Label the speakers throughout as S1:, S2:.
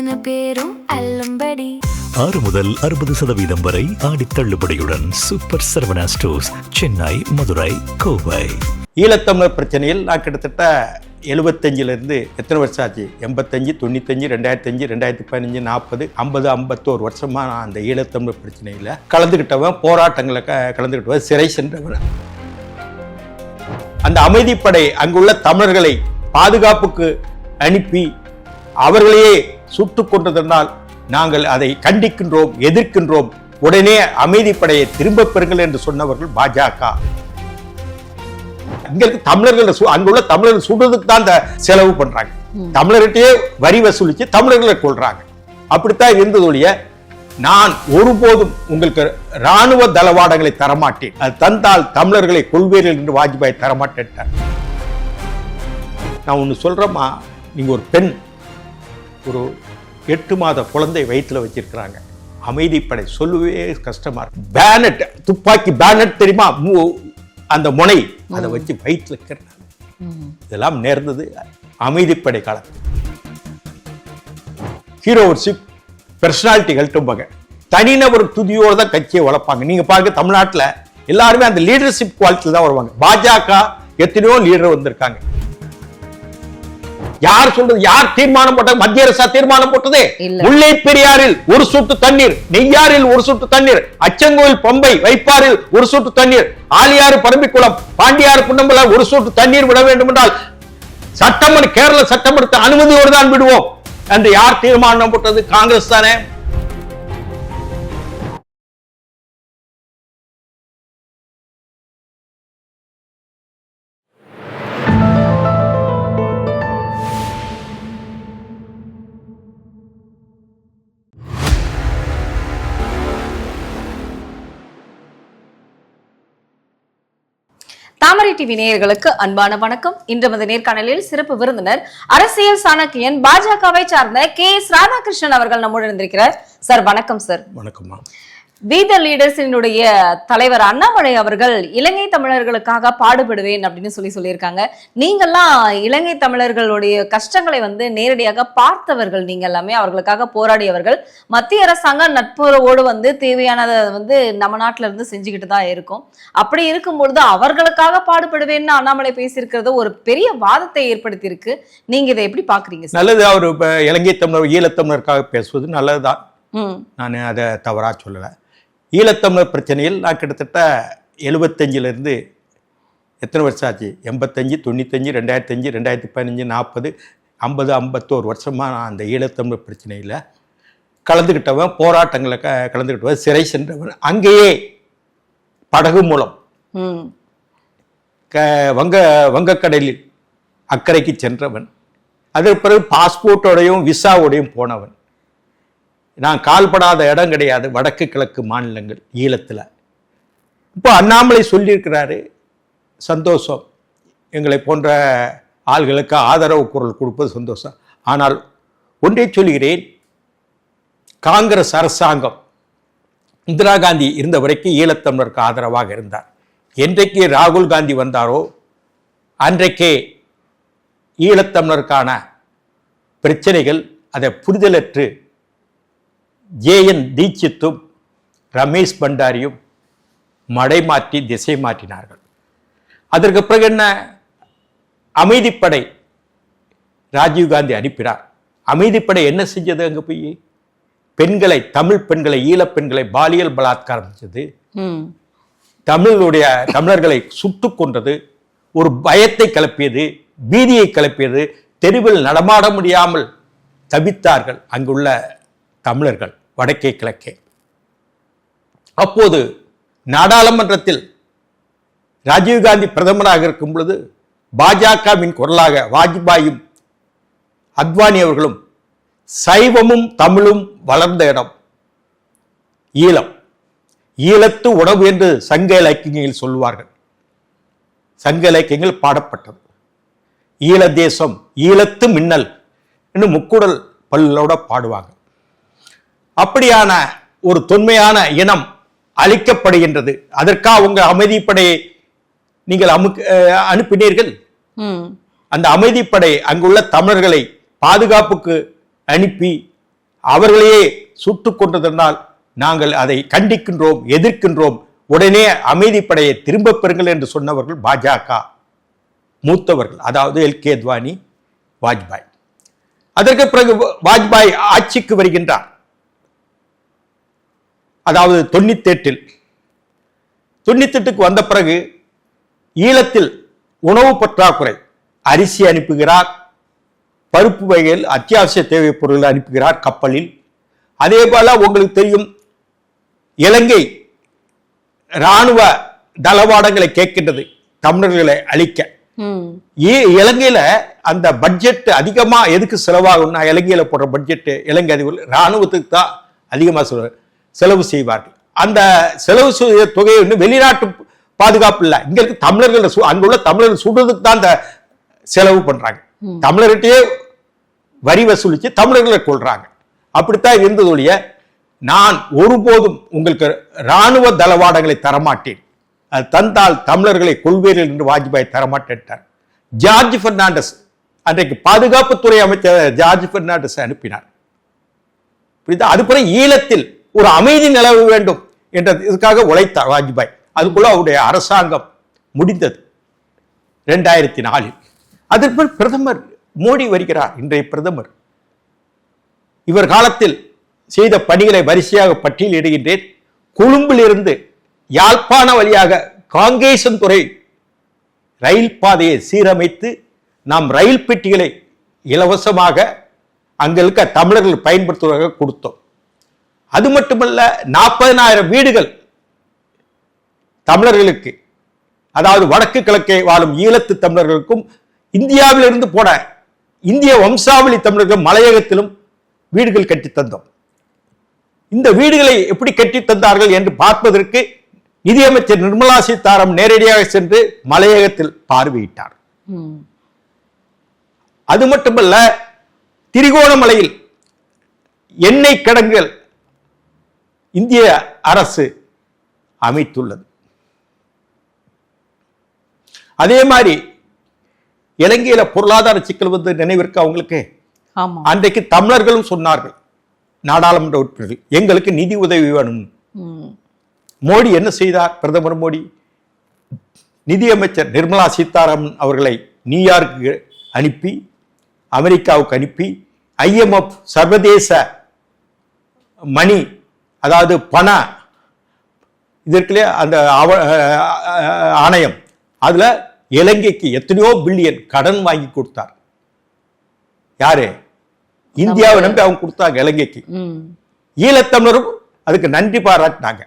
S1: அத்தனை பேரும் அல்லம்படி
S2: 6 முதல் 60% வரை ஆடி தள்ளுபடியுடன் சூப்பர் சரவணா ஸ்டோர்ஸ், சென்னை, மதுரை, கோவை.
S3: ஈழத்தமிழர் பிரச்சனையில் நான் கிட்டத்தட்ட 75லேருந்து எத்தனை வருஷம் ஆச்சு, 85, 95, 2005, 2015, 40, 50, 51 வருஷமாக நான் அந்த ஈழத்தமிழர் பிரச்சனையில் கலந்துக்கிட்டவன், போராட்டங்களை கலந்துக்கிட்டவன், சிறை சென்றவன். அந்த அமைதிப்படை அங்குள்ள தமிழர்களை பாதுகாப்புக்கு அனுப்பி அவர்களையே சுட்டுக் கொண்டதனால் நாங்கள் அதை கண்டிக்கின்றோம், எதிர்க்கின்றோம். உடனே அமைதிப்படையை திரும்ப பெறுங்கள் என்று சொன்னவர்கள் பாஜக. இங்க இருக்க தமிழர்கள், அங்குள்ள தமிழர்கள் சுடுறதுக்கு தான் அந்த செலவு பண்றாங்க. தமிழர்கிட்டயே வரி வசூலிச்சு தமிழர்களை கொள்றாங்க. அப்படித்தான் இருந்தது ஒழிய நான் ஒருபோதும் உங்களுக்கு ராணுவ தளவாடங்களை தரமாட்டேன், அது தந்தால் தமிழர்களை கொள்வீர்கள் என்று வாஜ்பாய் தரமாட்டேன். நான் ஒன்று சொல்றேம்மா, நீங்க ஒரு பெண், ஒரு 8 மாத குழந்தை வயிற்றுல வச்சிருக்கிறாங்க. அமைதிப்படை சொல்லவே கஷ்டமா இருக்கு. பேனட், துப்பாக்கி பேனட் தெரியுமா, அந்த முனை, அதை வச்சு வயிற்றுல இருக்கிறாங்க. இதெல்லாம் நேர்ந்தது அமைதிப்படை காலத்தில். ஹீரோவர்ஷிப், பெர்சனாலிட்டிகள்ட்டும்பாங்க, தனிநபர் துதியோடு தான் கட்சியை வளர்ப்பாங்க. நீங்க பாருங்க, தமிழ்நாட்டில் எல்லாருமே அந்த லீடர்ஷிப் குவாலிட்டியில் தான் வருவாங்க. பாஜக எத்தனையோ லீடர் வந்திருக்காங்க. யார் சொல்றது, யார் தீர்மானம் போட்டது? மத்திய அரசா தீர்மானம் போட்டது? முல்லை பெரியாறில் ஒரு சொட்டு தண்ணீர், நெய்யாறில் ஒரு சொட்டு தண்ணீர், அச்சங்கோயில், பம்பை, வைப்பாறில் ஒரு சொட்டு தண்ணீர், ஆலியாறு, பரம்பிக்குளம், பாண்டியாறு, புன்னம்பல ஒரு சொட்டு தண்ணீர் விட வேண்டும் என்றால் சட்டமன்ற, கேரள சட்டமன்றத்தை அனுமதியோடு தான் விடுவோம் என்று யார் தீர்மானம் போட்டது? காங்கிரஸ் தானே.
S4: தாமரை டிவி நேயர்களுக்கு அன்பான வணக்கம். இன்று நேர்காணலில் சிறப்பு விருந்தினர், அரசியல் சாணக்கியன், பாஜகவை சார்ந்த KS ராதாகிருஷ்ணன் அவர்கள் நம்முடன் இருந்திருக்கிறார். சார் வணக்கம். சார்
S3: வணக்கம்மா.
S4: வி த லீடர்ஸினுடைய தலைவர் அண்ணாமலை அவர்கள் இலங்கை தமிழர்களுக்காக பாடுபடுவேன் அப்படின்னு சொல்லியிருக்காங்க. நீங்கெல்லாம் இலங்கை தமிழர்களுடைய கஷ்டங்களை நேரடியாக பார்த்தவர்கள், நீங்க எல்லாமே அவர்களுக்காக போராடியவர்கள். மத்திய அரசாங்கம் நட்புறவோடு தேவையானதை நம்ம நாட்டில இருந்து செஞ்சுக்கிட்டு தான் இருக்கும். அப்படி இருக்கும்பொழுது அவர்களுக்காக பாடுபடுவேன்னு அண்ணாமலை பேசியிருக்கிறது ஒரு பெரிய வாதத்தை ஏற்படுத்தி இருக்கு. நீங்க இதை எப்படி பாக்குறீங்க? நல்லது,
S3: அவர் இலங்கை தமிழர், ஈழத்தமிழருக்காக பேசுவது நல்லதுதான். நான் அதை தவறா சொல்லலை. ஈழத்தமிழர் பிரச்சனையில் நான் கிட்டத்தட்ட 75லேருந்து எத்தனை வருஷம் ஆச்சு, 85, 95, 2005, 2015, 40, 50, 51 வருஷமாக நான் அந்த ஈழத்தமிழர் பிரச்சனையில் கலந்துக்கிட்டவன், போராட்டங்களை கலந்துக்கிட்டவன், சிறை சென்றவன். அங்கேயே படகு மூலம் வங்கக்கடலில் அக்கறைக்கு சென்றவன். அதற்கு பிறகு பாஸ்போர்ட்டோடையும் விசாவோடையும் போனவன். நான் கால்படாத இடம் கிடையாது வடக்கு கிழக்கு மாநிலங்கள் ஈழத்தில். இப்போ அண்ணாமலை சொல்லியிருக்கிறாரு, சந்தோஷம், எங்களை போன்ற ஆள்களுக்கு ஆதரவு குரல் கொடுப்பது சந்தோஷம். ஆனால் ஒன்றே சொல்கிறேன், காங்கிரஸ் அரசாங்கம் இந்திரா காந்தி இருந்த வரைக்கும் ஈழத்தமிழருக்கு ஆதரவாக இருந்தார். என்றைக்கு ராகுல் காந்தி வந்தாரோ அன்றைக்கே ஈழத்தமிழருக்கான பிரச்சனைகள் அதை புரிதலற்று JN தீட்சித்தும் ரமேஷ் பண்டாரியும் மடை மாற்றி திசை மாற்றினார்கள். அதற்கு பிறகு என்ன, அமைதிப்படை ராஜீவ்காந்தி அனுப்பினார். அமைதிப்படை என்ன செஞ்சது? அங்கே போய் பெண்களை, தமிழ் பெண்களை, ஈழப் பெண்களை பாலியல் பலாத்காரம் செஞ்சது, தமிழர்களை சுட்டுக் கொண்டது, ஒரு பயத்தை கிளப்பியது, பீதியை கிளப்பியது, தெருவில் நடமாட முடியாமல் தவித்தார்கள் அங்குள்ள தமிழர்கள் வடக்கே கிழக்கே. அப்போது நாடாளுமன்றத்தில் ராஜீவ்காந்தி பிரதமராக இருக்கும் பொழுது பாஜகவின் குரலாக வாஜ்பாயும் அத்வானி அவர்களும் சைவமும் தமிழும் வளர்ந்த இடம் ஈழம், ஈழத்து உணவு என்று சங்க இலக்கியங்கள் சொல்லுவார்கள். சங்க இலக்கியங்கள் பாடப்பட்டது. ஈழ தேசம், ஈழத்து மின்னல் என்று முக்குடல் பல்லோட பாடுவாங்க. அப்படியான ஒரு தொன்மையான இனம் அழிக்கப்படுகின்றது. அதற்காக உங்க அமைதிப்படையை நீங்கள் அனுப்பினீர்கள். அந்த அமைதிப்படை அங்குள்ள தமிழர்களை பாதுகாப்புக்கு அனுப்பி அவர்களையே சுட்டுக் கொண்டதனால் நாங்கள் அதை கண்டிக்கின்றோம், எதிர்க்கின்றோம், உடனே அமைதிப்படையை திரும்பப் பெறுங்கள் என்று சொன்னவர்கள் பாஜக மூத்தவர்கள், அதாவது எல்கே அத்வானி, வாஜ்பாய். அதற்கு பிறகு வாஜ்பாய் ஆட்சிக்கு வருகின்றார். அதாவது 98 வந்த பிறகு ஈழத்தில் உணவு பற்றாக்குறை, அரிசி அனுப்புகிறார், பருப்பு வகைகள், அத்தியாவசிய தேவை பொருட்கள் அனுப்புகிறார் கப்பலில். அதே போல உங்களுக்கு தெரியும், இலங்கை இராணுவ தளவாடங்களை கேட்கின்றது தமிழர்களை அழிக்க. இலங்கையில அந்த பட்ஜெட் அதிகமா எதுக்கு செலவாகும்னா, இலங்கையில போடுற பட்ஜெட் இலங்கை அதிபர்கள் இராணுவத்துக்கு தான் அதிகமா செலவு செய்வார்கள். அந்த செலவு செய்த தொகையை வெளிநாட்டு பாதுகாப்பு இல்லை, இங்க இருக்க தமிழர்கள் அங்குள்ள தமிழர்கள் சுடுறதுக்கு தான் அந்த செலவு பண்றாங்க. தமிழர்கிட்டயே வரி வசூலிச்சு தமிழர்களை கொள்றாங்க. அப்படித்தான் இருந்ததொழிய நான் ஒருபோதும் உங்களுக்கு இராணுவ தளவாடங்களை தரமாட்டேன், அது தந்தால் தமிழர்களை கொள்வீர்கள் என்று வாஜ்பாய் தரமாட்டேன். ஜார்ஜ் பெர்னாண்டஸ், அன்றைக்கு பாதுகாப்புத்துறை அமைச்சர் ஜார்ஜ் பெர்னாண்டஸ் அனுப்பினார். அதுபோல ஈழத்தில் ஒரு அமைதி நிலவ வேண்டும் என்ற இதுக்காக உழைத்தார் வாஜ்பாய். அதுக்குள்ள அவருடைய அரசாங்கம் முடிந்தது 2004. அதற்கு பிரதமர் மோடி வருகிறார், இன்றைய பிரதமர். இவர் காலத்தில் செய்த பணிகளை வரிசையாக பட்டியலிடுகின்றேன். கொழும்பில் இருந்து யாழ்ப்பாண வழியாக காங்கேசன்துறை ரயில் பாதையை சீரமைத்து நாம் ரயில் பெட்டிகளை இலவசமாக அங்க இருக்க தமிழர்கள் பயன்படுத்துவதாக கொடுத்தோம். அது மட்டுமல்ல, 40,000 வீடுகள் தமிழர்களுக்கு, அதாவது வடக்கு கிழக்கே வாழும் ஈழத்து தமிழர்களுக்கும் இந்தியாவிலிருந்து போன இந்திய வம்சாவளி தமிழர்கள் மலையகத்திலும் வீடுகள் கட்டி தந்தோம். இந்த வீடுகளை எப்படி கட்டி தந்தார்கள் என்று பார்ப்பதற்கு நிதியமைச்சர் நிர்மலா சீதாராமன் நேரடியாக சென்று மலையகத்தில் பார்வையிட்டார். அது மட்டுமல்ல, திரிகோணமலையில் எண்ணெய் கிடங்குகள் இந்திய அரசு அமைத்துள்ளது. அதே மாதிரி இலங்கையில பொருளாதார சிக்கல் வந்து நினைவிற்கு அவங்களுக்கு, அன்றைக்கு தமிழர்களும் சொன்னார்கள், நாடாளுமன்ற உறுப்பினர்கள், எங்களுக்கு நிதி உதவி வேணும். மோடி என்ன செய்தார்? பிரதமர் மோடி நிதியமைச்சர் நிர்மலா சீதாராமன் அவர்களை நியூயார்க்கு அனுப்பி, அமெரிக்காவுக்கு அனுப்பி, IMF சர்வதேச மணி, அதாவது பண இதற்குள்ளே அந்த ஆணையம், அதுல இலங்கைக்கு எத்தனையோ பில்லியன் கடன் வாங்கி கொடுத்தார். யாரு? இந்தியாவை நம்பி அவங்க கொடுத்தாங்க இலங்கைக்கு. ஈழத்தமிழரும் அதுக்கு நன்றி பாராட்டினாங்க.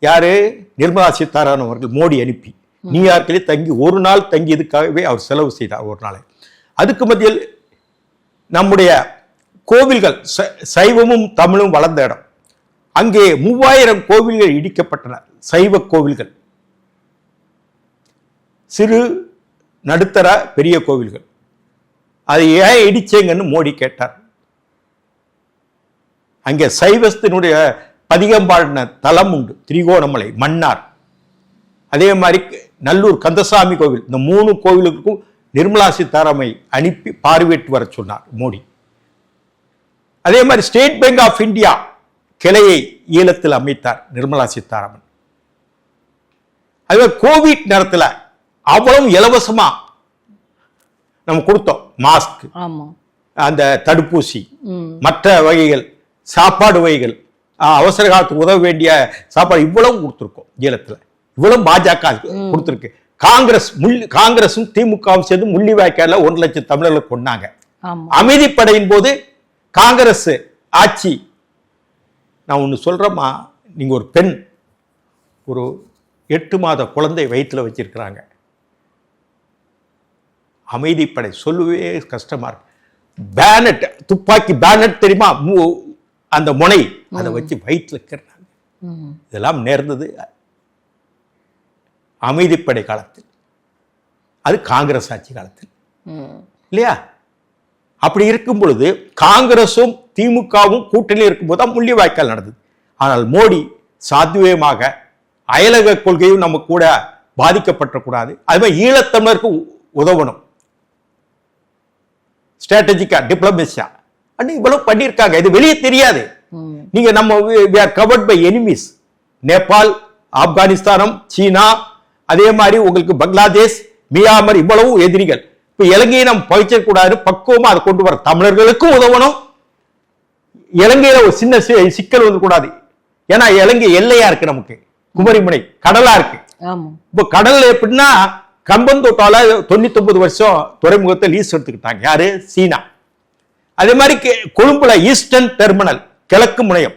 S3: யாரு? நிர்மலா சீதாராமன் அவர்கள் மோடி அனுப்பி நியூயார்க்கிலே தங்கி ஒரு நாள் தங்கி இதுக்காகவே அவர் செலவு செய்தார் ஒரு நாளை. அதுக்கு மத்தியில் நம்முடைய கோவில்கள், சைவமும் தமிழும் வளர்ந்த இடம், அங்கே 3000 கோவில்கள் இடிக்கப்பட்டன, சைவ கோவில்கள், சிறு நடுத்தர பெரிய கோவில்கள். அதை ஏன் இடிச்சேங்கன்னு மோடி கேட்டார். அங்கே சைவத்தினுடைய பதிகம்பாடின தலம் உண்டு, திரிகோணமலை, மன்னார். அதே மாதிரி நல்லூர் கந்தசாமி கோவில், இந்த 3 கோவிலுக்கும் நிர்மலா சீதாராமனை அனுப்பி பார்வையிட்டு வர சொன்னார் மோடி. அதே மாதிரி ஸ்டேட் பேங்க் ஆஃப் இந்தியா கிளையை ஈழத்தில் அமைத்தார் நிர்மலா சீதாராமன். அதுவே கோவிட் நேரத்தில் அவ்வளவு இலவசமா நம்ம கொடுத்தோம். மாஸ்க், அந்த தடுப்பூசி, மற்ற வகைகள், சாப்பாடு வகைகள், அவசர காலத்துக்கு உதவ வேண்டிய சாப்பாடு, இவ்வளவு கொடுத்துருக்கோம் ஈழத்தில். இவ்வளவு பாஜக கொடுத்துருக்கு. காங்கிரசும் திமுகவும் சேர்ந்து முள்ளிவாய்க்கால 1 லட்சம் தமிழர்களை கொண்டாங்க. அமைதிப்படையின் போது காங்கிரஸ் ஆட்சி. நான் ஒன்று சொல்றேம்மா, நீங்க ஒரு பெண் ஒரு 8 மாத குழந்தை வயிற்றுல வச்சிருக்கிறாங்க. அமைதிப்படை சொல்லவே கஷ்டமா இருக்கு. பேனட், துப்பாக்கி பேனட் தெரியுமா, அந்த முனை, அதை வச்சு வயிற்றுல இருக்கிறாங்க. இதெல்லாம் நேர்ந்தது அமைதிப்படை காலத்தில், அது காங்கிரஸ் ஆட்சி காலத்தில் இல்லையா? அப்படி இருக்கும் பொழுது காங்கிரசும் திமுகவும் கூட்டணி இருக்கும்போது தான் முள்ளிவாய்க்கால் நடந்தது. ஆனால் மோடி சாத்வீகமாக அயலக கொள்கையும் நம்ம கூட பாதிக்கப்பட்டக்கூடாது, அது மாதிரி ஈழத்தமிழருக்கு உதவணும், ஸ்ட்ராட்டஜிக்கா, டிப்ளமேசியா இவ்வளவு பண்ணியிருக்காங்க. இது வெளியே தெரியாது. நீங்க நம்ம கவர்ட் பை எனிமீஸ். நேபாள், ஆப்கானிஸ்தானம், சீனா, அதே மாதிரி உங்களுக்கு பங்களாதேஷ், மியான்மர், இவ்வளவு எதிரிகள். இப்ப இலங்கையை நம்ம பகிச்சக்கூடாது, பக்குவமா அதை கொண்டு வர தமிழர்களுக்கும் உதவணும். இலங்கையில ஒரு சின்ன சிக்கல் வந்து கூடாது. ஏன்னா இலங்கை எல்லையா இருக்கு, நமக்கு குமரிமுனை கடலா இருக்கு. இப்ப கடல்ல எப்படின்னா கம்பந்தோட்டால 99 வருஷம் துறைமுகத்தை லீஸ் எடுத்துக்கிட்டாங்க. யாரு? சீனா. அதே மாதிரி கொழும்புல ஈஸ்டர்ன் டெர்மினல், கிழக்கு முனையம்,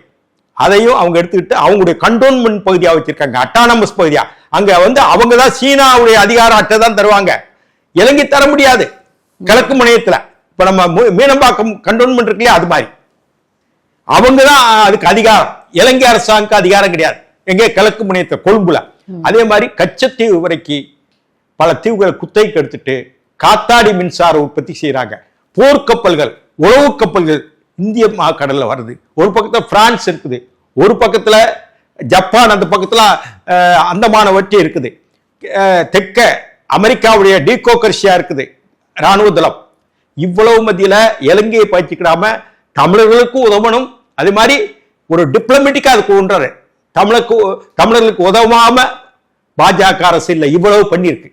S3: அதையும் அவங்க எடுத்துக்கிட்டு அவங்களுடைய கண்டோன்மெண்ட் பகுதியா வச்சிருக்காங்க, அட்டானமஸ் பகுதியா. அங்க வந்து அவங்க தான் சீனாவுடைய அதிகார அட்டை தான் தருவாங்க. இலங்கை தர முடியாது கிழக்கு முனையத்துல. இப்ப நம்ம மீனம்பாக்கம் கண்டோன்மெண்ட் இருக்கு இல்லையா, அது மாதிரி அவங்க தான் அதுக்கு அதிகாரம். இலங்கை அரசாங்கம் அதிகாரம் கிடையாது எங்க கிழக்கு முனையத்தை கொழும்புல. அதே மாதிரி கச்சத்தீவு வரைக்கும் பல தீவுகளை குத்தகைக்கு எடுத்துட்டு காத்தாடி மின்சார உற்பத்தி செய்யறாங்க. போர்க்கப்பல்கள், உளவு கப்பல்கள் இந்திய கடல்ல வருது. ஒரு பக்கத்துல பிரான்ஸ் இருக்குது, ஒரு பக்கத்துல ஜப்பான், அந்த பக்கத்துல அந்தமான வட்டி இருக்குது, தெற்க அமெரிக்காவுடைய டீகோகர்ஷியா இருக்குது ராணுவ தளம். இவ்வளவு மத்தியில இலங்கையை பயிற்சிக்கிடாம தமிழர்களுக்கும் உதவணும். அதே மாதிரி ஒரு டிப்ளமேட்டிக்கா அதுக்கு ஒன்றாரு. தமிழர்களுக்கு உதவாம பாஜக அரசு இல்லை, இவ்வளவு பண்ணிருக்கு.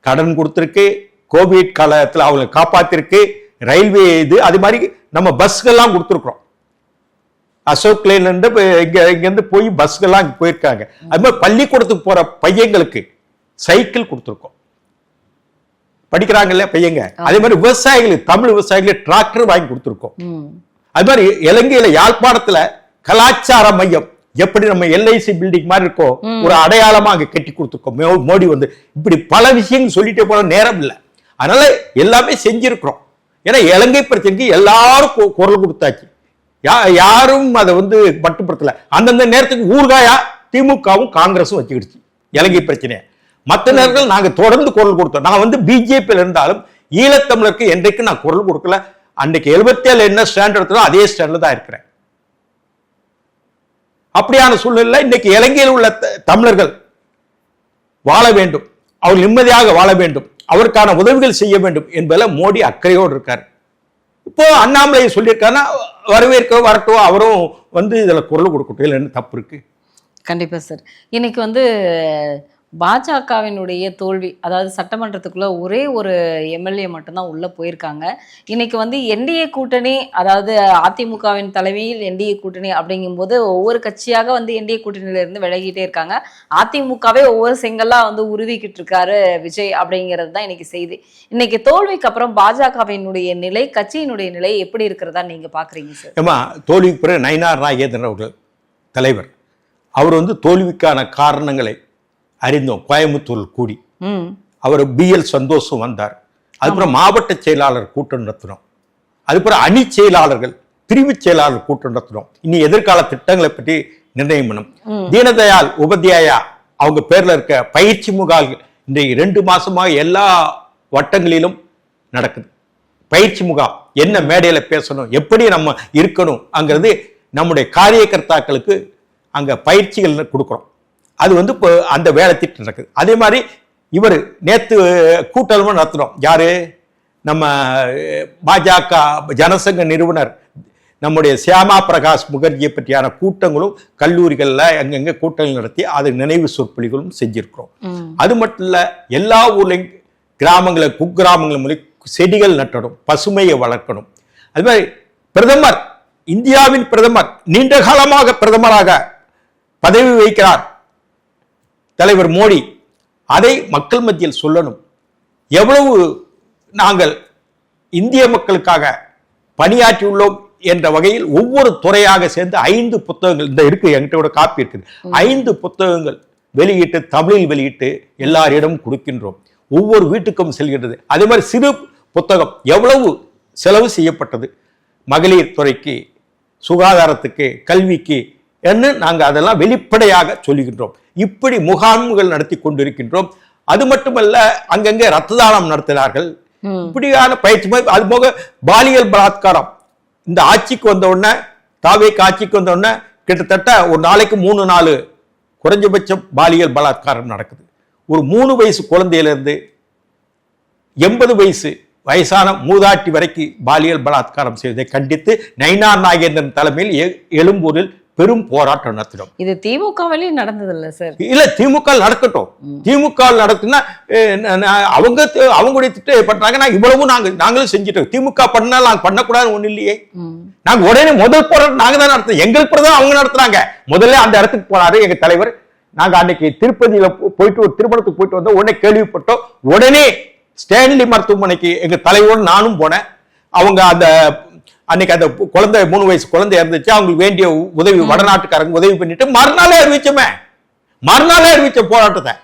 S3: கடன் கொடுத்திருக்கு, கோவிட் காலத்துல அவங்களை காப்பாத்திருக்கு, ரயில்வே இது, அது மாதிரி நம்ம பஸ்கெல்லாம் கொடுத்துருக்கோம். அசோக் லேண்ட் இங்க இருந்து போய் பஸ்கெல்லாம் போயிருக்காங்க. அது மாதிரி பள்ளிக்கூடத்துக்கு போற பையங்களுக்கு சைக்கிள் கொடுத்துருக்கோம், படிக்கிறாங்கல்ல பையங்க. அதே மாதிரி விவசாயிகளுக்கு, தமிழ் விவசாயிகளுக்கு டிராக்டர் வாங்கி கொடுத்துருக்கோம். அது மாதிரி இலங்கையில யாழ்ப்பாணத்துல கலாச்சார மையம், எப்படி நம்ம எல்ஐசி பில்டிங் மாதிரி இருக்கோ ஒரு அடையாளமா அங்க கட்டி கொடுத்துருக்கோம். மோடி வந்து இப்படி பல விஷயங்கள் சொல்லிட்டே போன நேரம் இல்லை. அதனால எல்லாமே செஞ்சிருக்கிறோம். ஏன்னா இலங்கை பிரச்சனைக்கு எல்லாரும் குரல் கொடுத்தாச்சு, யாரும் அதை வந்து மட்டுப்படுத்தல. அந்தந்த நேரத்துக்கு ஊர்காயா திமுகவும் காங்கிரஸும் வச்சுக்கிடுச்சு இலங்கை பிரச்சனையை. மற்ற நேரங்கள் நாங்க தொடர்ந்து குரல் கொடுத்தோம். நான் வந்து பிஜேபியில் இருந்தாலும் ஈழத்தமிழருக்கு என்றைக்கு நான் குரல் கொடுக்கல. அன்னைக்கு 77 என்ன ஸ்டாண்ட் எடுத்தோ அதே ஸ்டாண்ட்ல தான் இருக்கிறேன். அப்படியான சூழ்நிலை இன்னைக்கு இலங்கையில் உள்ள தமிழர்கள் வாழ வேண்டும், அவர் நிம்மதியாக வாழ வேண்டும், அவருக்கான உதவிகள் செய்ய வேண்டும் என்பதில் மோடி அக்கறையோடு இருக்காரு. இப்போ அண்ணாமலை சொல்லியிருக்காருன்னா வரவேற்க வரட்டும், அவரும் வந்து இதுல குரல் கொடுக்கட்டும், இல்லை என்ன தப்பு இருக்கு?
S4: கண்டிப்பா சார். இன்னைக்கு வந்து பாஜகவினுடைய தோல்வி, அதாவது சட்டமன்றத்துக்குள்ள ஒரே ஒரு எம்எல்ஏ மட்டும்தான் உள்ள போயிருக்காங்க. இன்னைக்கு வந்து என்டிஏ கூட்டணி, அதாவது அதிமுகவின் தலைமையில் என்டிஏ கூட்டணி அப்படிங்கும்போது ஒவ்வொரு கட்சியாக வந்து என்டிஏ கூட்டணியில இருந்து விலகிட்டே இருக்காங்க. அதிமுகவே ஒவ்வொரு செங்கல்லா வந்து உருவிக்கிட்டு இருக்காரு விஜய் அப்படிங்கிறது தான் இன்னைக்கு செய்தி. இன்னைக்கு தோல்விக்கு அப்புறம் பாஜகவினுடைய நிலை, கட்சியினுடைய நிலை எப்படி இருக்கிறதா நீங்க பாக்குறீங்க சார்?
S3: ஏமா, தோல்விக்கு பிறகு நயினார் நாகேந்திரன் அவர்கள் தலைவர், அவர் வந்து தோல்விக்கான காரணங்களை அறிந்தோம். கோயம்புத்தூர் கூடி அவர் BL சந்தோஷம் வந்தார். அதுக்கப்புறம் மாவட்ட செயலாளர் கூட்டம் நடத்தினோம். அதுக்கப்புறம் அணி செயலாளர்கள், பிரிவு செயலாளர் கூட்டம் நடத்தினோம். இனி எதிர்கால திட்டங்களை பற்றி நிர்ணயம் பண்ணும். தீனதயாள் உபாத்யாயா அவங்க பேர்ல இருக்க பயிற்சி முகாம்கள் இன்றைக்கு 2 மாசமாக எல்லா வட்டங்களிலும் நடக்குது. பயிற்சி முகாம், என்ன மேடையில பேசணும், எப்படி நம்ம இருக்கணும் அங்கிறது நம்முடைய காரியகர்த்தாக்களுக்கு அங்க பயிற்சிகள் கொடுக்குறோம். அது வந்து இப்போ அந்த வேலை திட்டம் நடக்குது. அதே மாதிரி இவர் நேற்று கூட்டமும் நடத்துகிறோம். யாரு? நம்ம பாஜக ஜனசங்க நிறுவனர் நம்முடைய சியாமா பிரகாஷ் முகர்ஜியை பற்றியான கூட்டங்களும் கல்லூரிகளில் அங்கங்கே கூட்டங்கள் நடத்தி அது நினைவு சொற்பொழிகளும் செஞ்சிருக்கிறோம். அது மட்டும் இல்லை, எல்லா ஊர்லையும் கிராமங்களை, குக்கிராமங்கள் மூலம் செடிகள் நட்டணும், பசுமையை வளர்க்கணும். அது மாதிரி பிரதமர், இந்தியாவின் பிரதமர் நீண்ட காலமாக பிரதமராக பதவி வகிக்கிறார் தலைவர் மோடி. அதை மக்கள் மத்தியில் சொல்லணும். எவ்வளவு நாங்கள் இந்திய மக்களுக்காக பணியாற்றியுள்ளோம் என்ற வகையில் ஒவ்வொரு துறையாக சேர்ந்து 5 புத்தகங்கள் இந்த இருக்கு, என்கிட்ட கூட காப்பி இருக்குது. 5 புத்தகங்கள் வெளியிட்டு, தமிழில் வெளியிட்டு எல்லாரிடமும் கொடுக்கின்றோம். ஒவ்வொரு வீட்டுக்கும் செல்கின்றது. அதே மாதிரி சிறு புத்தகம் எவ்வளவு செலவு செய்யப்பட்டது மகளிர் துறைக்கு, சுகாதாரத்துக்கு, கல்விக்கு என்று நாங்கள் அதெல்லாம் வெளிப்படையாக சொல்லுகின்றோம். இப்படி முகாம்கள் நடத்தி கொண்டிருக்கின்றோம். அது மட்டுமல்ல, அங்கங்கே ரத்த தானம் நடத்தினார்கள். இப்படியான பயிற்சி. அது போக பாலியல் பலாத்காரம் இந்த ஆட்சிக்கு வந்த உடனே, தாவேக்கு ஆட்சிக்கு வந்த உடனே கிட்டத்தட்ட ஒரு நாளைக்கு 3-4 குறைஞ்சபட்சம் பாலியல் பலாத்காரம் நடக்குது. ஒரு 3 வயசு குழந்தையிலிருந்து 80 வயசு வயசான மூதாட்டி வரைக்கும் பாலியல் பலாத்காரம் செய்வதை கண்டித்து நயினார் நாகேந்திரன் தலைமையில் எழும்பூரில் பெரும் போராட்டம் நடத்தினோம்.
S4: இது திமுகவிலே நடந்தது இல்ல சார்?
S3: இல்ல, திமுக நடக்கட்டும். திமுக நடக்குன்னா அவங்களுடைய திட்டம் பண்றாங்க. இவ்வளவும் நாங்களும் செஞ்சுட்டோம். திமுக பண்ணா நாங்க பண்ணக்கூடாது ஒண்ணு இல்லையே. நாங்க உடனே முதல் போராட்டம் நாங்க தான் நடத்தோம். எங்களுக்கு பிரதான் அவங்க நடத்துறாங்க. முதல்ல அந்த இடத்துக்கு போனாரு எங்க தலைவர். நாங்க அன்னைக்கு திருப்பதியில போயிட்டு ஒரு திருமணத்துக்கு போயிட்டு வந்தோம். உடனே கேள்விப்பட்டோம். உடனே ஸ்டான்லி மருத்துவமனைக்கு எங்க தலைவரோடு நானும் போனேன். அவங்க அந்த அன்னைக்கு அந்த குழந்தை 3 வயசு குழந்தை இருந்துச்சு. அவங்களுக்கு வேண்டிய உதவி வடநாட்டுக்காரங்க உதவி பண்ணிட்டு மறுநாளே அறிவிச்ச போராட்டத்தை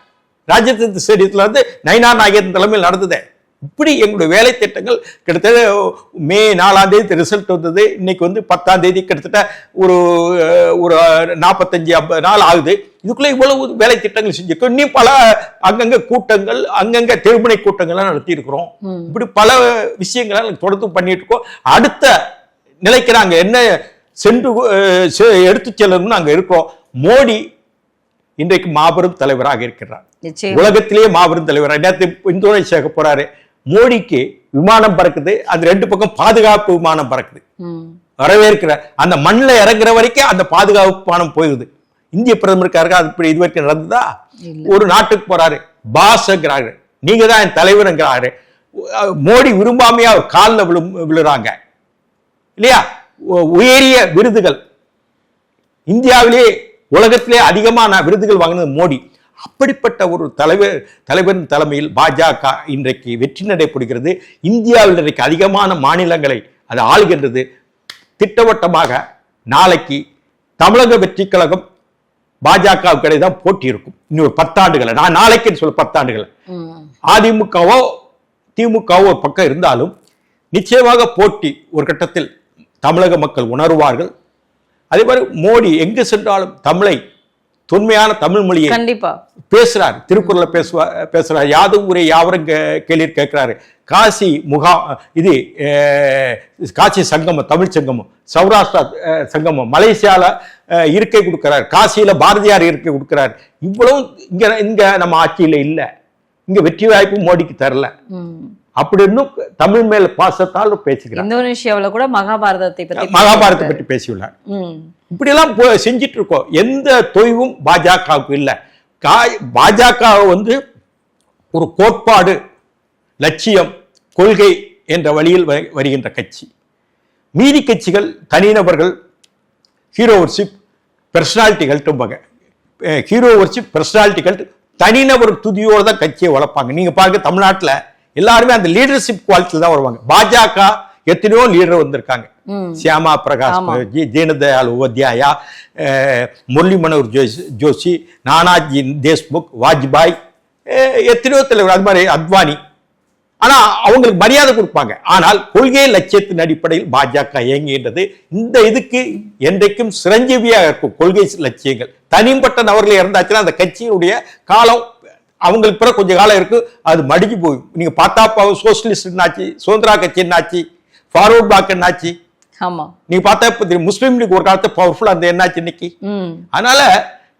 S3: ராஜ்யத்தின் ஸ்டேடியத்துல இருந்து நயினார் நாகேந்திரன் தலைமையில் நடந்தது. இப்படி எங்களுடைய வேலை திட்டங்கள் கிட்டத்தட்ட மே 4ஆம் தேதி ரிசல்ட் வந்தது. இன்னைக்கு 10ஆம் தேதி கிட்டத்தட்ட ஒரு 45-50 நாள் ஆகுது. இதுக்குள்ள இவ்வளவு வேலை திட்டங்கள் செஞ்சிருக்கோம். இன்னும் பல அங்கங்க கூட்டங்கள், அங்கங்க திருமணை கூட்டங்கள்லாம் நடத்தி இருக்கிறோம். இப்படி பல விஷயங்களை தொடர்ந்து பண்ணிட்டு இருக்கோம். அடுத்த நிலைக்கு நாங்க என்ன சென்று எடுத்து செல்லணும்னு நாங்க இருக்கோம். மோடி இன்றைக்கு மாபெரும் தலைவராக இருக்கிறார். உலகத்திலேயே மாபெரும் தலைவராக. நேற்று இந்தோனேஷியாவுக்கு போறாரு. மோடிக்கு விமானம் பறக்குது. அது 2 பக்கம் பாதுகாப்பு விமானம் பறக்குது. வரவேற்கிறார். அந்த மண்ணில் இறங்குற வரைக்கும் அந்த பாதுகாப்பு விமானம் போயிருது. இந்திய பிரதமருக்காக அது இது வரைக்கும் நடந்ததா? ஒரு நாட்டுக்கு போறாரு, பாஸ்ங்கிறாரு, நீங்க தான் என் தலைவருங்கிறாரு. மோடி விரும்பாமையா அவர் காலில் விழுறாங்க இல்லையா? உயரிய விருதுகள், இந்தியாவிலே உலகத்திலே அதிகமான விருதுகள் வாங்கினது மோடி. அப்படிப்பட்ட ஒரு தலைவரின் தலைமையில் பாஜக இன்றைக்கு வெற்றி நடைபெறுகிறது. இந்தியாவில் இன்றைக்கு அதிகமான மாநிலங்களை அது ஆளுகின்றது. திட்டவட்டமாக நாளைக்கு தமிழக வெற்றி கழகம் பாஜகவுக்கு இடையே தான் போட்டி இருக்கும். இன்னும் 10 ஆண்டுகள், நான் நாளைக்குன்னு சொல்ல 10 ஆண்டுகள். அதிமுகவோ திமுகவோ ஒரு பக்கம் இருந்தாலும் நிச்சயமாக போட்டி ஒரு கட்டத்தில் தமிழக மக்கள் உணர்வார்கள். அதே மாதிரி மோடி எங்கு சென்றாலும் தமிழை, தொன்மையான தமிழ் மொழியை கண்டிப்பா பேசுறாரு. திருக்குறளை பேசுறாரு. யாதும் ஊரே யாவரும் கேள்வி கேட்கிறாரு. காசி இது காசி சங்கமம், தமிழ் சங்கமம், சௌராஷ்டிரா சங்கமம், மலேசியால இருக்கை கொடுக்கிறார். காசியில பாரதியார் இருக்கை கொடுக்கிறார். இவ்வளவு இங்க நம்ம ஆட்சியில இல்ல. இங்க வெற்றி வாய்ப்பு மோடிக்கு தரல. அப்படி இருந்தும் தமிழ் மேல் பாசத்தால் பேசுகிறார்.
S4: இந்தோனேஷியாவில் கூட மகாபாரதத்தை
S3: பற்றி பேசியுள்ளார். இப்படி எல்லாம் செஞ்சிட்டு இருக்கோம். எந்த தொய்வும் பாஜகவுக்கு இல்லை. பாஜக ஒரு கோட்பாடு, லட்சியம், கொள்கை என்ற வழியில் வருகின்ற கட்சி. மீதி கட்சிகள் தனிநபர்கள், ஹீரோ வர்ஷிப், பெர்சனாலிட்டிகள், ஹீரோ வர்ஷிப், பெர்சனாலிட்டிகள், தனிநபர் துதியோடு தான் கட்சியை வளர்ப்பாங்க. நீங்க பாருங்க, தமிழ்நாட்டில் எல்லாருமே அந்த லீடர்ஷிப் குவாலிட்டியில் தான் வருவாங்க. பாஜக எத்தனையோ லீடர் வந்திருக்காங்க. சியாமா பிரகாஷ் முகர்ஜி, தீனதயாள் உபாத்யாயா, முரளி மனோகர் ஜோஷி, நானாஜி தேஷ்முக், வாஜ்பாய், எத்தனையோ தலைவர், அது மாதிரி அத்வானி. ஆனா அவங்களுக்கு மரியாதை கொடுப்பாங்க. ஆனால் கொள்கை லட்சியத்தின் அடிப்படையில் பாஜக இயங்குகின்றது. இந்த இதுக்கு என்றைக்கும் சிரஞ்சீவியாக இருக்கும் கொள்கை லட்சியங்கள். தனிப்பட்ட நபர்கள் இறந்தாச்சுன்னா அந்த கட்சியினுடைய காலம் அவங்களுக்கு பிறகு கொஞ்சம் காலம் இருக்கு, அது மடிஞ்சு போகும். நீங்க பார்த்தா சோசியலிஸ்ட் ஆச்சு, சுதந்திரா கட்சி என்னாச்சு, ஃபார்வர்ட் பிளாக் என்னாச்சு, நீங்க பார்த்தா முஸ்லீம் லீக் ஒரு காலத்தை பவர்ஃபுல்லா இருந்த என்னாச்சு இன்னைக்கு. அதனால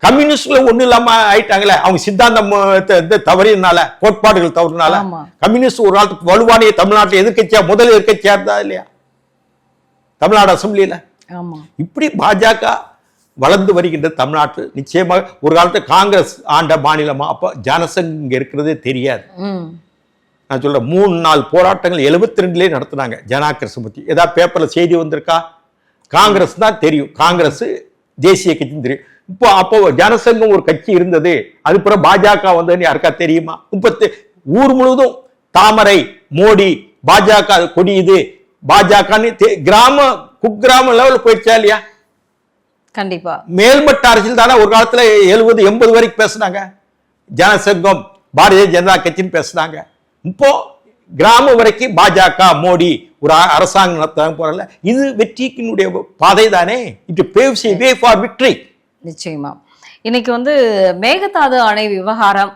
S3: கம்யூனிஸ்ட்ல ஒண்ணு இல்லாம ஆயிட்டாங்களே. அவங்க சித்தாந்தம் தவறினால, கோட்பாடுகள் தவறுனால கம்யூனிஸ்ட் ஒரு காலத்துக்கு வலுவான தமிழ்நாட்டில் எதிர்கட்சியா, முதல் எதிர்கட்சியா இருந்தா இல்லையா தமிழ்நாடு அசம்பிளியில. இப்படி பாஜக வளர்ந்து வருகின்ற தமிழ்நாட்டில் நிச்சயமாக ஒரு காலத்தில் காங்கிரஸ் ஆண்ட மாநிலமா, அப்ப ஜனசங் இங்க இருக்கிறதே தெரியாது. நான் சொல்றேன், 3-4 போராட்டங்கள் 72 நடத்தினாங்க ஜனாகிரஸ் பத்தி. ஏதாவது பேப்பர்ல செய்தி வந்திருக்கா? காங்கிரஸ் தான் தெரியும், காங்கிரஸ் தேசிய கட்சின்னு தெரியும். அப்போ ஜனசங்கம் ஒரு கட்சி இருந்தது, அது பிறகு பாஜக வந்ததுன்னு யாருக்கா தெரியுமா? ஊர் முழுவதும் தாமரை, மோடி, பாஜக கொடி, இது பாஜக கிராம குக்கிராம லெவலில் போயிடுச்சா இல்லையா?
S4: கண்டிப்பா.
S3: மேல்மட்ட அரசியல் தானே ஒரு காலத்துல 70-80 வரைக்கும் பேசினாங்க. ஜனசங்கம், பாரதிய ஜனதா கட்சின்னு பேசினாங்க. இப்போ கிராமம் வரைக்கும் பாஜக, மோடி ஒரு அரசாங்கம் நடத்தாங்க போறல. இது வெற்றிக்கினுடைய பாதை தானே. It paves a way for victory.
S4: நிச்சயமா. இன்னைக்கு மேகதாது அணை விவகாரம்,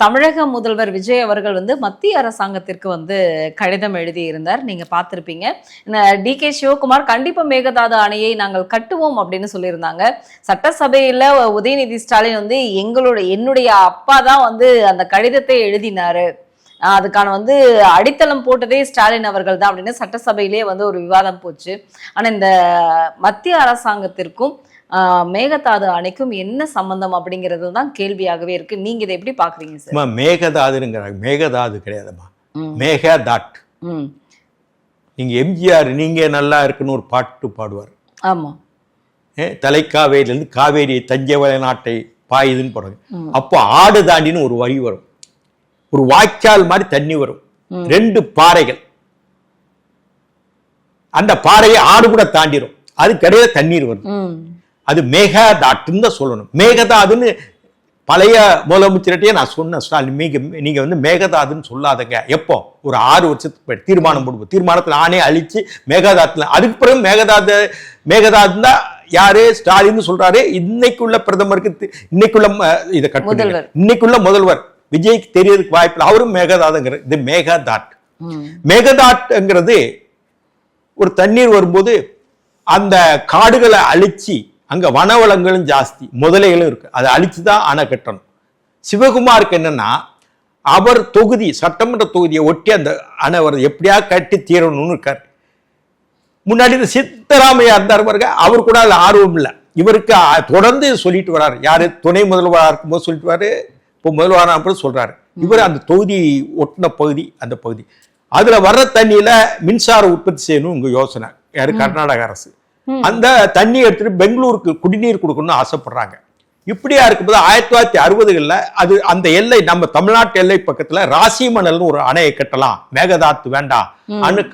S4: தமிழக முதல்வர் விஜய் அவர்கள் மத்திய அரசாங்கத்திற்கு கடிதம் எழுதி இருந்தார். நீங்க பார்த்திருப்பீங்க. DK சிவகுமார் கண்டிப்பா மேகதாது அணையை நாங்கள் கட்டுவோம் அப்படின்னு சொல்லியிருந்தாங்க. சட்டசபையில உதயநிதி ஸ்டாலின் என்னுடைய அப்பா தான் அந்த கடிதத்தை எழுதினாரு, அதுக்கான வந்து அடித்தளம் போட்டதே ஸ்டாலின் அவர்கள் தான் அப்படின்னு சட்டசபையிலேயே வந்து ஒரு விவாதம் போச்சு. ஆனா இந்த மத்திய அரசாங்கத்திற்கும் மேகதாது அணைக்கும் என்ன சம்பந்தம் அப்படிங்கிறது தான் கேள்வியாகவே இருக்கு. நீங்க இதை எப்படி பாக்குறீங்க சார்?
S3: மேகதாதுங்கிறாங்க. மேகதாது கிடையாதுமா, மேகதாட். நீங்க எம்ஜிஆர் நீங்க நல்லா இருக்குன்னு ஒரு பாட்டு பாடுவார்.
S4: ஆமா,
S3: தலைக்காவேரியிலிருந்து காவேரி தஞ்சை வயநாட்டை பாயுதுன்னு போறாங்க. அப்போ ஆடு தாண்டின்னு ஒரு வழி வரும், ஒரு வாய்க்கால் மாதிரி தண்ணி வரும், 2 பாறைகள். அந்த பாறையை ஆடு கூட தாண்டிடும், அது கிடையாது தண்ணீர் வரும். அது மேகதாட்டுன்னு தான் சொல்லணும். மேகதாதுன்னு பழைய முதலமைச்சர்கிட்டயே நான் சொன்னேன், ஸ்டாலின் நீங்க வந்து மேகதாதுன்னு சொல்லாதங்க. எப்போ ஒரு 6 வருஷத்துக்கு தீர்மானம் போடுவோம், தீர்மானத்தில் ஆணை அழிச்சு மேகதாத்துல, அதுக்கு பிறகு மேகதாது தான் யாரு ஸ்டாலின் சொல்றாரு. இன்னைக்குள்ள பிரதமருக்கு இன்னைக்குள்ள இதை கட்டுங்க, இன்னைக்குள்ள முதல்வர் விஜய்க்கு தெரியறதுக்கு வாய்ப்பு, அவரும் மேகதாதுங்கிற. இது மேகதாட். மேகதாட்ங்கிறது ஒரு தண்ணீர் வரும்போது அந்த காடுகளை அழிச்சு, அங்க வனவளங்களும் ஜாஸ்தி, முதலைகளும் இருக்கு, அதை அழிச்சுதான் அணை கட்டணும். சிவகுமாருக்கு என்னன்னா, அவர் தொகுதி சட்டமன்ற தொகுதியை ஒட்டி அந்த அணை வருது, எப்படியா கட்டி தீரணும்னு இருக்காரு. முன்னாடி இந்த சித்தராமையா இருந்தார் பாருங்க, அவர் கூட அதுல ஆர்வம் இல்லை. இவருக்கு தொடர்ந்து சொல்லிட்டு வர்றாரு. யாரு துணை முதல்வராக இருக்கும்போது சொல்லிட்டு வராரு, இப்போ முதல்வராக சொல்றாரு. இவர் அந்த தொகுதி ஒட்டின பகுதி, அந்த பகுதி அதுல வர்ற தண்ணியில மின்சார உற்பத்தி செய்யணும் உங்க யோசனை. யாரு? கர்நாடக அரசு. அந்த தண்ணி எடுத்துட்டு பெங்களூருக்கு குடிநீர் கொடுக்கணும்னு ஆசைப்படுறாங்க. இப்படியா இருக்கும்போது 1960களில் அது அந்த எல்லை நம்ம தமிழ்நாட்டு எல்லை பக்கத்துல ராசிமணல்னு ஒரு அணையை கட்டலாம், மேகதாத்து வேண்டாம்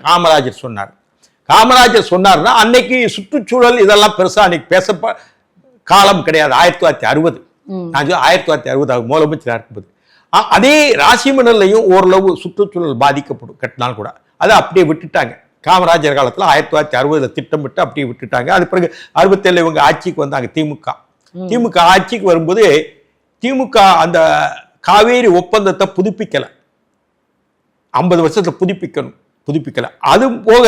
S3: காமராஜர் சொன்னார். காமராஜர் சொன்னார்னா அன்னைக்கு சுற்றுச்சூழல் இதெல்லாம் பெருசா அன்னைக்கு பேச காலம் கிடையாது. 1960 நான் 1960 முதலமைச்சராக இருக்கும்போது அதே ராசிமணல்லையும் ஓரளவு சுற்றுச்சூழல் பாதிக்கப்படும் கட்டினால் கூட, அதை அப்படியே விட்டுட்டாங்க. காமராஜர் காலத்தில் 1960 திட்டமிட்டு அப்படியே விட்டுட்டாங்க. அது பிறகு 67 இவங்க ஆட்சிக்கு வந்தாங்க. திமுக ஆட்சிக்கு வரும்போது திமுக அந்த காவேரி ஒப்பந்தத்தை புதுப்பிக்கல, 50 வருஷத்துல புதுப்பிக்கல. அது போக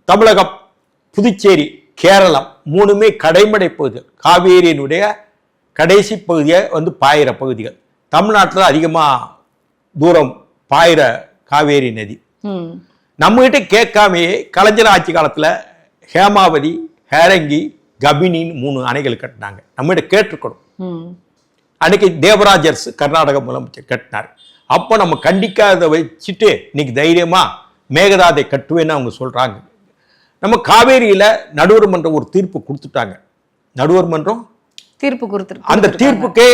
S3: தமிழகம், புதுச்சேரி, கேரளம் 3மே கடைமடை பகுதிகள், காவேரியினுடைய கடைசி பகுதியை வந்து பாயிற பகுதிகள். தமிழ்நாட்டில் அதிகமா தூரம் பாயிற காவேரி நதி. நம்ம கிட்ட கேட்காமையே கலைஞர் ஆட்சி காலத்துல ஹேமாவதி, ஹேரங்கி, கபினின்னு 3 அணைகள் கட்டினாங்க. நம்ம கிட்ட கேட்டிருக்கணும். அன்னைக்கு தேவராஜர்ஸ் கர்நாடக முதலமைச்சர் கட்டினார். அப்போ நம்ம கண்டிக்காத வச்சுட்டு இன்னைக்கு தைரியமா மேகதாதை கட்டுவேன்னு அவங்க சொல்றாங்க. நம்ம காவேரியில நடுவர் மன்றம் ஒரு தீர்ப்பு கொடுத்துட்டாங்க. நடுவர் மன்றம்
S4: தீர்ப்பு கொடுத்து
S3: அந்த தீர்ப்புக்கே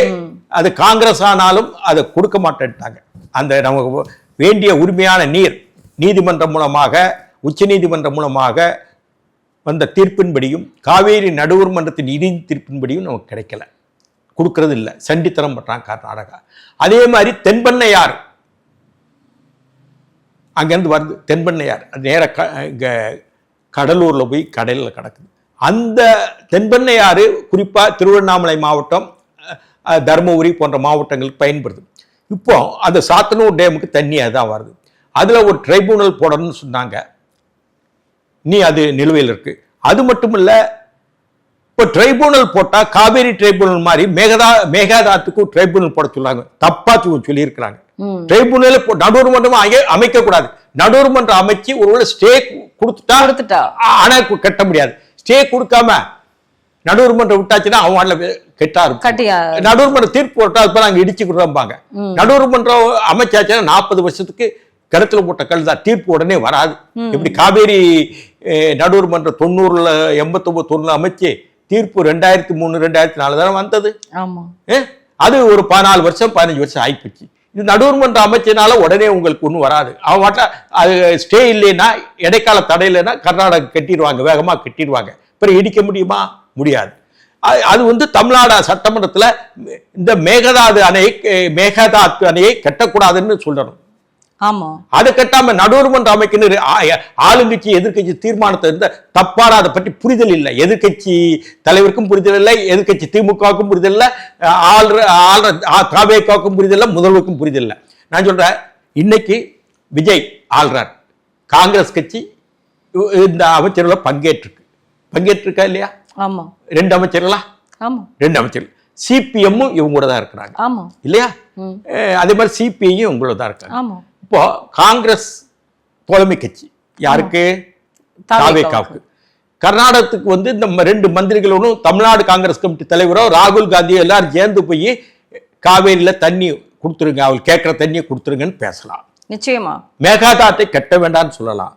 S3: அது காங்கிரஸ் ஆனாலும் அதை கொடுக்க மாட்டேன்ட்டாங்க. அந்த நமக்கு வேண்டிய உரிமையான நீர் நீதிமன்றம் மூலமாக, உச்ச நீதிமன்றம் மூலமாக வந்த தீர்ப்பின்படியும் காவேரி நடுவர் மன்றத்தின் இறுதி தீர்ப்பின்படியும் நமக்கு கிடைக்கல, கொடுக்கறது இல்லை, சண்டித்தனம் பண்றாங்க கர்நாடகா. அதே மாதிரி தென்பண்ணையார் அங்கேருந்து வருது, தென்பண்ணையார் நேர இங்க கடலூர்ல போய் கடலில் கிடக்குது. அந்த தென்பண்ணையாறு குறிப்பா திருவண்ணாமலை மாவட்டம், தருமபுரி போன்ற மாவட்டங்களுக்கு பயன்படுது. இப்போ அந்த சாத்தனூர் டேமுக்கு தண்ணி அதான் வருது. அதுல ஒரு ட்ரைபூனல் போடணும்னு சொன்னாங்க, நீ அது நிலுவையில் இருக்கு. அது மட்டும் இல்ல, இப்போ ட்ரைபூனல் போட்டா காவேரி ட்ரைபூனல் மாதிரி மேகதாத்துக்கும் ட்ரைபூனல் போட சொல்லாங்க, தப்பா சொல்லி இருக்கிறாங்க. ட்ரைபூனல் நடுவர் மன்றம் அமைக்க கூடாது. நடுவர் மன்றம் அமைச்சு ஒருவேளை ஸ்டே கொடுத்துட்டா ஆனா கட்ட முடியாது. ஸ்டே கொடுக்காம நடுவர் மன்றம் விட்டாச்சுன்னா அவங்க கெட்டா இருக்கும். நடுவர் மன்றம் தீர்ப்பு போட்டா நாங்க இடிச்சு கொடுப்பாங்க. நடுவர் மன்றம் அமைச்சாச்சுன்னா 40 வருஷத்துக்கு கருத்துல போட்ட கல் தான், தீர்ப்பு உடனே வராது. இப்படி காவேரி நடுவர் மன்றம் 90ல 89 90 அமைச்சு தீர்ப்பு 2003 2004 தானே வந்தது. அது ஒரு 14 வருஷம் 15 வருஷம் ஆயிப்போச்சு. இது நடுவர் மன்றம் அமைச்சனால உடனே உங்களுக்கு ஒன்றும் வராது. அவன் மட்டும் அது ஸ்டே இல்லைன்னா, இடைக்கால தடை இல்லைன்னா கர்நாடகா கட்டிடுவாங்க, வேகமா கட்டிடுவாங்க. பிறகு இடிக்க முடியுமா? முடியாது. அது வந்து தமிழ்நாடு சட்டமன்றத்தில் இந்த மேகதாது அணையை கட்டக்கூடாதுன்னு சொல்லணும்.
S4: ஆமா,
S3: அதை கட்டாம நடுவர் மன்றம் அமைக்கணும். ஆளுங்கட்சி எதிர்கட்சி தீர்மானத்தை இருந்த தப்பான அதை பற்றி புரிதல் இல்லை. எதிர்கட்சி தலைவருக்கும் புரிதல் இல்லை, எதிர்கட்சி திமுகவுக்கும் புரிதல் இல்லை, காவேரிக்காவுக்கும் புரிதல் இல்லை, முதல்வருக்கும் புரிதல் இல்லை. நான் சொல்றேன், இன்னைக்கு விஜய் ஆள்றார், காங்கிரஸ் கட்சி இந்த அமைச்சர்கள் பங்கேற்றிருக்கா இல்லையா?
S4: ஆமா,
S3: 2 அமைச்சர்களா?
S4: ஆமா,
S3: 2 அமைச்சர்கள். சிபிஎம்மும் இவங்களோட தான் இருக்கிறாங்க
S4: ஆமா
S3: இல்லையா? அதே மாதிரி சிபிஐயும் இவங்களோட தான் இருக்காங்க.
S4: ஆமா.
S3: இப்போ காங்கிரஸ் தோழமை கட்சி யாருக்கு? தாவேகாவுக்கு. கர்நாடகத்துக்கு வந்து இந்த 2 மந்திரிகளும் தமிழ்நாடு காங்கிரஸ் கமிட்டி தலைவரோ ராகுல் காந்தியோ எல்லாரும் சேர்ந்து போய் காவேரியில தண்ணி கொடுத்துருங்க, அவள் கேட்கிற தண்ணியை கொடுத்துருங்கன்னு பேசலாம்.
S4: நிச்சயமா.
S3: மேகாதாத்தை கட்ட வேண்டாம்னு சொல்லலாம்.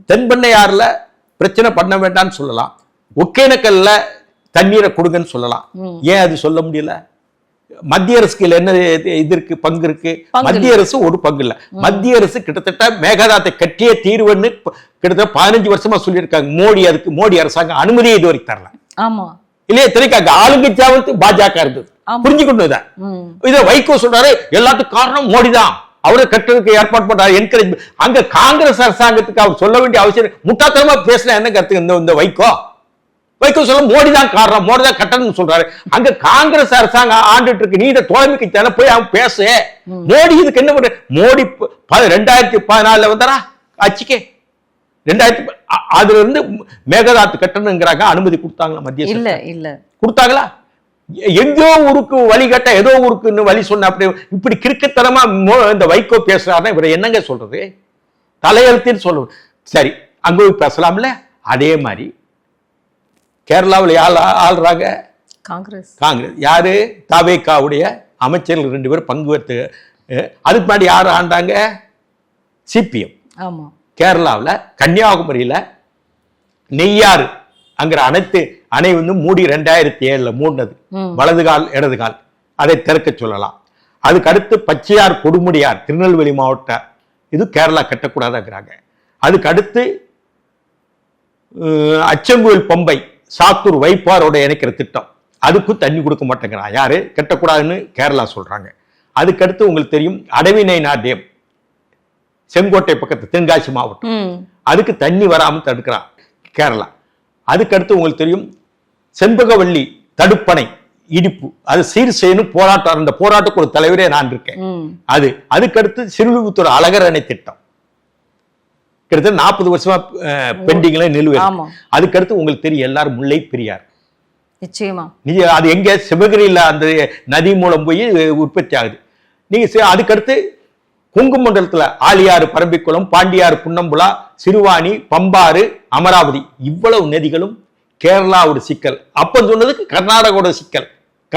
S3: தென்பண்ணையாறுல பிரச்சனை பண்ண வேண்டாம்னு சொல்லலாம். ஒகேனக்கல்ல தண்ணீரை கொடுங்கன்னு சொல்லலாம். ஏன் அது சொல்ல முடியல? மத்திய அரசுக்கு என்ன இது இருக்கு, பங்கு இருக்கு? மத்திய அரசு ஒரு பங்கு இல்ல. மத்திய அரசு கிட்டத்தட்ட மேகதாத்தை கட்டியே தீர்வுன்னு கிட்டத்தட்ட 15 வருஷமா சொல்லியிருக்காங்க. மோடி அரசாங்கம் அனுமதியை இது வரைக்கும் தரல.
S4: ஆமா
S3: இல்லையா? தெரிவிக்காங்க ஆளுங்கட்சியாவது பாஜக இருந்தது, புரிஞ்சுக்கணும். இதை வைகோ சொல்றாரு எல்லாத்துக்கும் காரணம் மோடி தான், அவரை கட்டுறதுக்கு ஏற்பாடு பண்றாரு, என்கரேஜ். அங்க காங்கிரஸ் அரசாங்கத்துக்கு அவர் சொல்ல வேண்டிய அவசியம் முட்டாத்தனமா பேசல. என்ன கருத்து இந்த வைகோ சொல்ல மோடி தான் காரணம், மோடி தான் கட்டணும்னு சொல்றாரு. அங்க காங்கிரஸ் அரசாங்கம் ஆண்டுட்டு இருக்கு. நீ இந்த தோழமைக்கு தானே போய் அவன் பேச. மோடி இதுக்கு என்ன பண்ற? மோடி 2014 வந்தாரா ஆட்சிக்கு? 2000 அதுல இருந்து மேகதாத்து கட்டணுங்கிறாங்க. அனுமதி கொடுத்தாங்களா மத்திய?
S4: இல்ல இல்ல
S3: கொடுத்தாங்களா? எங்கோ ஊருக்கு வழி கட்ட ஏதோ ஊருக்கு வழி சொன்ன அப்படி இப்படி கிறுக்குத்தனமா இந்த வைகோ பேசுறாருன்னா இவரை என்னங்க சொல்றது? தலையெழுத்தின்னு சொல்லுவோம். சரி, அங்க போய் பேசலாம்ல. அதே மாதிரி கேரளாவில் ஆள்றாங்க காங்கிரஸ். யாரு? தாவேகாவுடைய அமைச்சர்கள் 2 பேர் பங்கு எடுத்து. அதுக்கு முன்னாடி யாரு ஆண்டாங்க? சிபிஎம்.
S4: ஆமா.
S3: கேரளாவில் கன்னியாகுமரியில நெய்யாறு அங்கிற அணை வந்து மூடி 2007 மூடினது. வலது கால் இடது கால் அதை திறக்க சொல்லலாம். அதுக்கு அடுத்து பச்சையார் கொடுமுடியார் திருநெல்வேலி மாவட்டம், இது கேரளா கட்டக்கூடாதுங்கிறாங்க. அதுக்கு அடுத்து அச்சங்கோயில் பம்பை சாத்தூர் வைப்பாரோட இணைக்கிற திட்டம், அதுக்கும் தண்ணி கொடுக்க மாட்டேங்கிறான். யாரு? கட்டக்கூடாதுன்னு கேரளா சொல்றாங்க. அதுக்கடுத்து உங்களுக்கு தெரியும் அடவிநைனா டேம் செங்கோட்டை பக்கத்து தென்காசி மாவட்டம், அதுக்கு தண்ணி வராமல் தடுக்கிறான் கேரளா. அதுக்கடுத்து உங்களுக்கு தெரியும் செண்பகவல்லி தடுப்பணை இடிப்பு, அது சீர் செய்யணும் போராட்டம். அந்த போராட்டக்கு ஒரு தலைவரே நான் இருக்கேன். அதுக்கடுத்து சிறுவிபுத்தூர் அழகர் அணை திட்டம் கிட்டத்தட்ட 40 வருஷமா பெண்டிங்ல நிலுவையில். அதுக்கடுத்து உங்களுக்கு தெரியும் எல்லாரும் முல்லை பெரியார்.
S4: நிச்சயமா.
S3: அது எங்க? சிவகிரியில அந்த நதி மூலம் போய் உற்பத்தி ஆகுது. நீங்க அதுக்கடுத்து கொங்கு மண்டலத்துல ஆலியாறு பரம்பிக்குளம் பாண்டியாறு புன்னம்புலா சிறுவாணி பம்பாறு அமராவதி இவ்வளவு நதிகளும் கேரளாவோட சிக்கல். அப்ப சொன்னதுக்கு கர்நாடகாவோட சிக்கல்.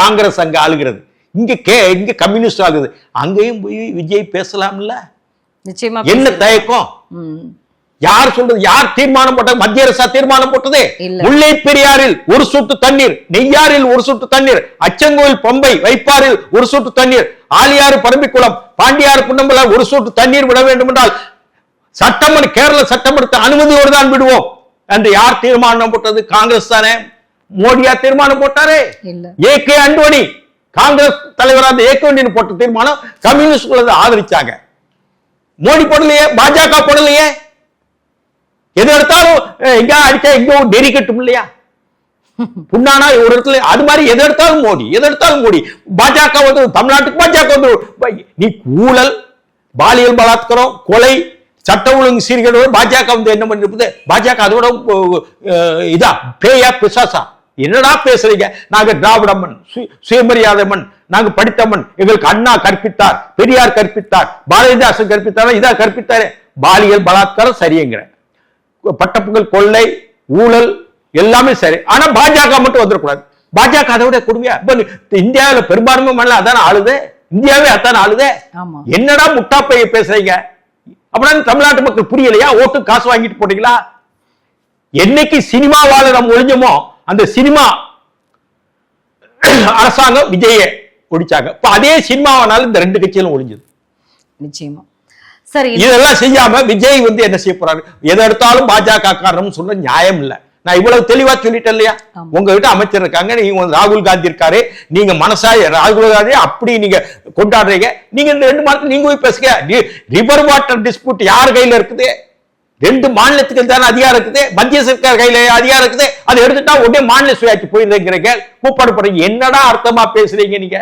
S3: காங்கிரஸ் அங்க ஆளுகிறது, இங்க கம்யூனிஸ்ட் ஆகுது. அங்கேயும் போய் விஜய் பேசலாம்ல.
S4: நிச்சயமா.
S3: என்ன தயக்கம்? யார் சொல்றது? யார் தீர்மானம் போட்டது? மத்திய அரசா தீர்மானம் போட்டது? முல்லை பெரியாறில் ஒரு சொட்டு தண்ணீர், நெய்யாறில் ஒரு சொட்டு தண்ணீர், அச்சங்கோயில் பம்பை வைப்பாறில் ஒரு சொட்டு தண்ணீர், ஆலியாறு பரம்பிக்குளம் பாண்டியாறு புன்னம்புலா ஒரு சொட்டு தண்ணீர் விட வேண்டும் என்றால் சட்டமன்ற கேரள சட்டமன்றத்தை அனுமதியோடு தான் விடுவோம் என்று யார் தீர்மானம் போட்டது? காங்கிரஸ் தானே. மோடியா தீர்மானம் போட்டாரே? ஏகே அண்டோனி காங்கிரஸ் தலைவராக ஏகே அண்டோனி போட்ட தீர்மானம் கம்யூனிஸ்ட் ஆதரிச்சாங்க. மோடி போடலையே, பாஜக போடலையே. எது எடுத்தாலும் எங்க அடிச்சா எங்கோ நெறி கட்டும் இல்லையா? புண்ணானா ஒரு இடத்துல அது மாதிரி எது எடுத்தாலும் மோடி. பாஜக வந்து தமிழ்நாட்டுக்கு பாஜக வந்து நீ ஊழல் பாலியல் பலாத்காரம் கொலை சட்ட ஒழுங்கு சீர்கேடு பாஜக வந்து என்ன பண்ணிருப்பது? பாஜக அதோட இதா பேயா பிசாசா? என்னடா பேசுறீங்க? நாங்க திராவிட மண், சுயமரியாதை மண், நாங்க படித்த மண், எங்களுக்கு அண்ணா கற்பித்தார், பெரியார் கற்பித்தார், பாரதிதாசன் கற்பித்தார், இதா கற்பித்தாரு. பாலியல் பலாத்காரம் சரிங்கிற, பட்டப்புகள் கொள்ளை ஊழல் எல்லாமே சரி. ஆனா பாஜக மட்டும் வந்துடக்கூடாது. பாஜக அதை விட கொடுமையா? இந்தியாவில் பெரும்பான்மை மண்ணில் அதான ஆளுது, இந்தியாவே அதான ஆளுது. என்னடா முட்டாப்பைய பேசுறீங்க? அப்படின்னா தமிழ்நாட்டு மக்கள் புரியலையா? ஓட்டு காசு வாங்கிட்டு போட்டீங்களா? என்னைக்கு சினிமாவால நம்ம ஒழிஞ்சோமோ அந்த சினிமா அரசாங்கம் விஜயை ஒழிச்சாங்க. இப்ப அதே சினிமாவானாலும் இந்த 2 கட்சியிலும் ஒழிஞ்சது.
S4: நிச்சயமா. சரி,
S3: இதெல்லாம் செய்யாம விஜய் வந்து என்ன செய்ய போறாரு? எதை எடுத்தாலும் பாஜக காரணம் சொல்ல நியாயம் இல்ல. நான் இவ்வளவு தெளிவா சொல்லிட்டேன் இல்லையா? உங்ககிட்ட அமைச்சர் இருக்காங்க, நீங்க ராகுல் காந்தி இருக்காரு, நீங்க மனசாய ராகுல் காந்தி அப்படி நீங்க கொண்டாடுறீங்க. நீங்க இந்த 2 மாதத்துக்கு நீங்க போய் பேசுங்க. ரிவர் வாட்டர் டிஸ்பியூட் யார் கையில இருக்குது? 2 மாநிலத்துக்கு தானே அதிகாரம் இருக்குது, மத்திய சர்க்கார் கையில அதிகாரம் இருக்குது. அதை எடுத்துட்டா உடனே மாநில சுயாட்சி போயிருந்தீங்க கூப்பாடு போறீங்க. என்னடா அர்த்தமா பேசுறீங்க நீங்க?